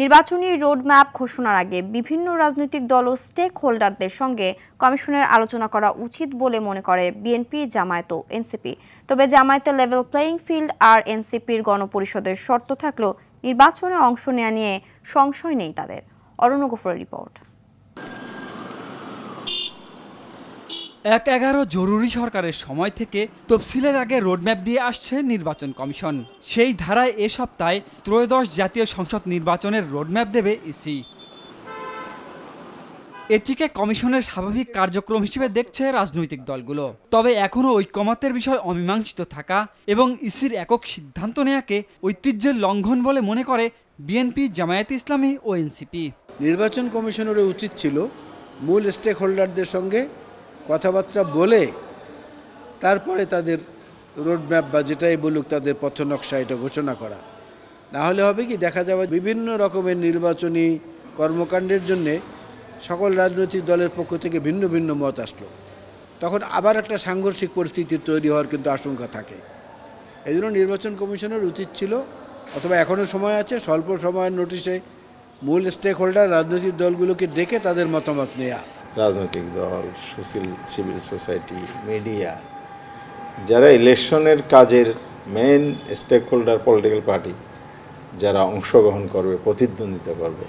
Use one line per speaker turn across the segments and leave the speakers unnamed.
নির্বাচনী রোডম্যাপ ঘোষণার আগে বিভিন্ন রাজনৈতিক দল ও স্টেক হোল্ডারদের সঙ্গে কমিশনের আলোচনা করা উচিত বলে মনে করে বিএনপি, জামায়াত ও এনসিপি। তবে জামায়াতের লেভেল প্লেইং ফিল্ড আর এনসিপির গণপরিষদের শর্ত থাকলেও নির্বাচনে অংশ নেওয়া নিয়ে সংশয় নেই তাদের। অরণ্য গফুরের রিপোর্ট।
১/১১ জরুরি সরকারের সময় থেকে তফসিলের আগে রোডম্যাপ দিয়ে আসছে নির্বাচন কমিশন। সেই ধারায় এ সপ্তাহে ত্রয়োদশ জাতীয় সংসদ নির্বাচনের রোডম্যাপ দেবে ইসি। এটিকে কমিশনের স্বাভাবিক কার্যক্রম হিসেবে দেখছে রাজনৈতিক দলগুলো। তবে এখনও ঐকমত্যের বিষয় অমীমাংসিত থাকা এবং ইসির একক সিদ্ধান্ত নেয়াকে ঐতিহ্যের লঙ্ঘন বলে মনে করে বিএনপি, জামায়াতে ইসলামী ও এনসিপি।
নির্বাচন কমিশনের উচিত ছিল মূল স্টেক হোল্ডারদের সঙ্গে কথাবার্তা বলে তারপরে তাদের রোডম্যাপ বা যেটাই বলুক তাদের পথনকশা এটা ঘোষণা করা। না হলে হবে কি, দেখা যাবে বিভিন্ন রকমের নির্বাচনী কর্মকাণ্ডের জন্যে সকল রাজনৈতিক দলের পক্ষ থেকে ভিন্ন ভিন্ন মত আসলো, তখন আবার একটা সাংঘর্ষিক পরিস্থিতি তৈরি হওয়ার কিন্তু আশঙ্কা থাকে। এই জন্য নির্বাচন কমিশনের উচিত ছিল, অথবা এখনও সময় আছে, স্বল্প সময়ের নোটিশে মূল স্টেক হোল্ডার রাজনৈতিক দলগুলোকে ডেকে তাদের মতামত নেওয়া।
রাজনৈতিক দল, সিভিল সোসাইটি, মিডিয়া, যারা ইলেকশনের কাজের main stakeholder, political party যারা অংশগ্রহণ করবে, প্রতিদ্বন্দ্বিতা করবে,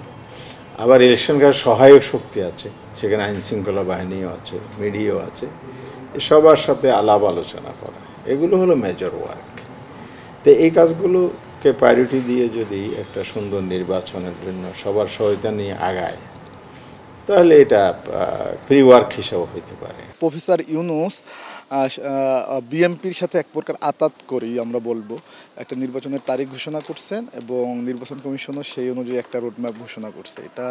আবার ইলেকশন কাজ সহায়ক শক্তি আছে, সেখানে আইন শৃঙ্খলা বাহিনীও আছে, মিডিয়াও আছে, সবার সাথে আলাপ আলোচনা করা, এগুলো হলো মেজর ওয়ার্ক। তো এই কাজগুলোকে প্রায়োরিটি দিয়ে যদি একটা সুন্দর নির্বাচনের জন্য সবার সহায়তা নিয়ে আগায়, তাহলে এটা প্রি ওয়ার্ক হিসাবে হইতে পারে।
প্রফেসর ইউনূস বিএনপির সাথে এক প্রকার আতাত করেই আমরা বলবো একটা নির্বাচনের তারিখ ঘোষণা করছেন এবং নির্বাচন কমিশনও সেই অনুযায়ী একটা রোডম্যাপ ঘোষণা করছে। এটা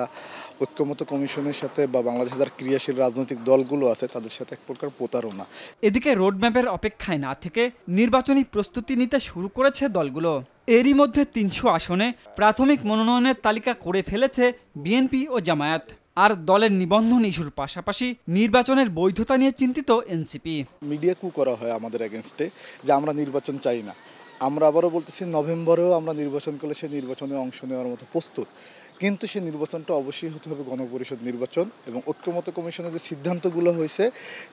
ঐক্যমত্য কমিশনের সাথে বা বাংলাদেশে যারা ক্রিয়াশীল রাজনৈতিক দলগুলো আছে তাদের সাথে এক প্রকার প্রতারণা।
এদিকে রোডম্যাপের অপেক্ষায় না থেকে নির্বাচনী প্রস্তুতি নিতে শুরু করেছে দলগুলো। এরই মধ্যে ৩০০ আসনে প্রাথমিক মনোনয়নের তালিকা করে ফেলেছে বিএনপি ও জামায়াত। আর দলের নিবন্ধন ইস্যুর পাশাপাশি নির্বাচনের বৈধতা নিয়ে চিন্তিত এনসিপি।
মিডিয়া কু করা হয় আমাদের এগেনস্টে যে আমরা নির্বাচন চাই না। আমরা আবারও বলতেছি, নভেম্বরেও আমরা নির্বাচন করলে সে নির্বাচনে অংশ নেওয়ার মতো প্রস্তুত, কিন্তু সেই নির্বাচনটা অবশ্যই হতে হবে গণপরিষদ নির্বাচন এবং ঐক্যমত্য কমিশনের যে সিদ্ধান্তগুলো হয়েছে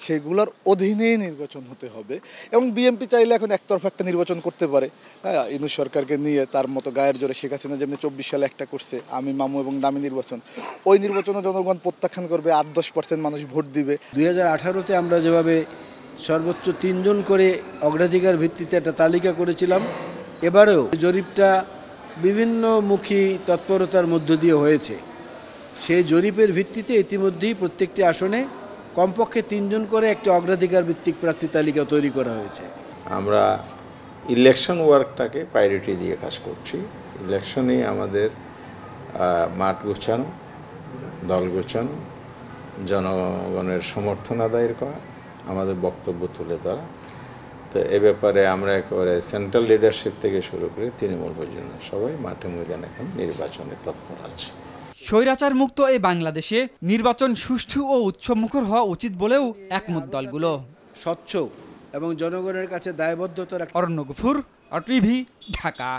সেগুলোর অধীনেই নির্বাচন হতে হবে। এবং বিএনপি চাইলে এখন একতরফা একটা নির্বাচন করতে পারে, হ্যাঁ, ইউনূস সরকারকে নিয়ে তার মতো গায়ের জোরে। শেখ হাসিনা যেমনি 24 সালে একটা করছে, আমি মামু এবং নামি নির্বাচন, ওই নির্বাচনে জনগণ প্রত্যাখ্যান করবে, 8-10% মানুষ ভোট দিবে।
2018-তে আমরা যেভাবে সর্বোচ্চ 3 জন করে অগ্রাধিকার ভিত্তিতে একটা তালিকা করেছিলাম, এবারেও জরিপটা বিভিন্নমুখী তৎপরতার মধ্য দিয়ে হয়েছে। সেই জরিপের ভিত্তিতে ইতিমধ্যেই প্রত্যেকটি আসনে কমপক্ষে 3 জন করে একটা অগ্রাধিকার ভিত্তিক প্রার্থী তালিকা তৈরি করা হয়েছে।
আমরা ইলেকশন ওয়ার্কটাকে প্রায়োরিটি দিয়ে কাজ করছি। ইলেকশনে আমাদের মাঠ গোছানো, দল গোছানো, জনগণের সমর্থন আদায়ের করা, আমাদের বক্তব্য তুলে ধরা। তো এ ব্যাপারে আমরা একেবারে সেন্ট্রাল লিডারশিপ থেকে শুরু করে তৃণমূল পর্যন্ত সবাই মাঠে ময়দানে এখন নির্বাচনে তৎপর আছে।
স্বৈরাচার মুক্ত এই বাংলাদেশে নির্বাচন সুষ্ঠু ও উৎসবমুখর হওয়া উচিত বলেও একমত দলগুলো।
স্বচ্ছ এবং জনগণের কাছে দায়বদ্ধতার।
অরণ্য গফুর, টিভি, ঢাকা।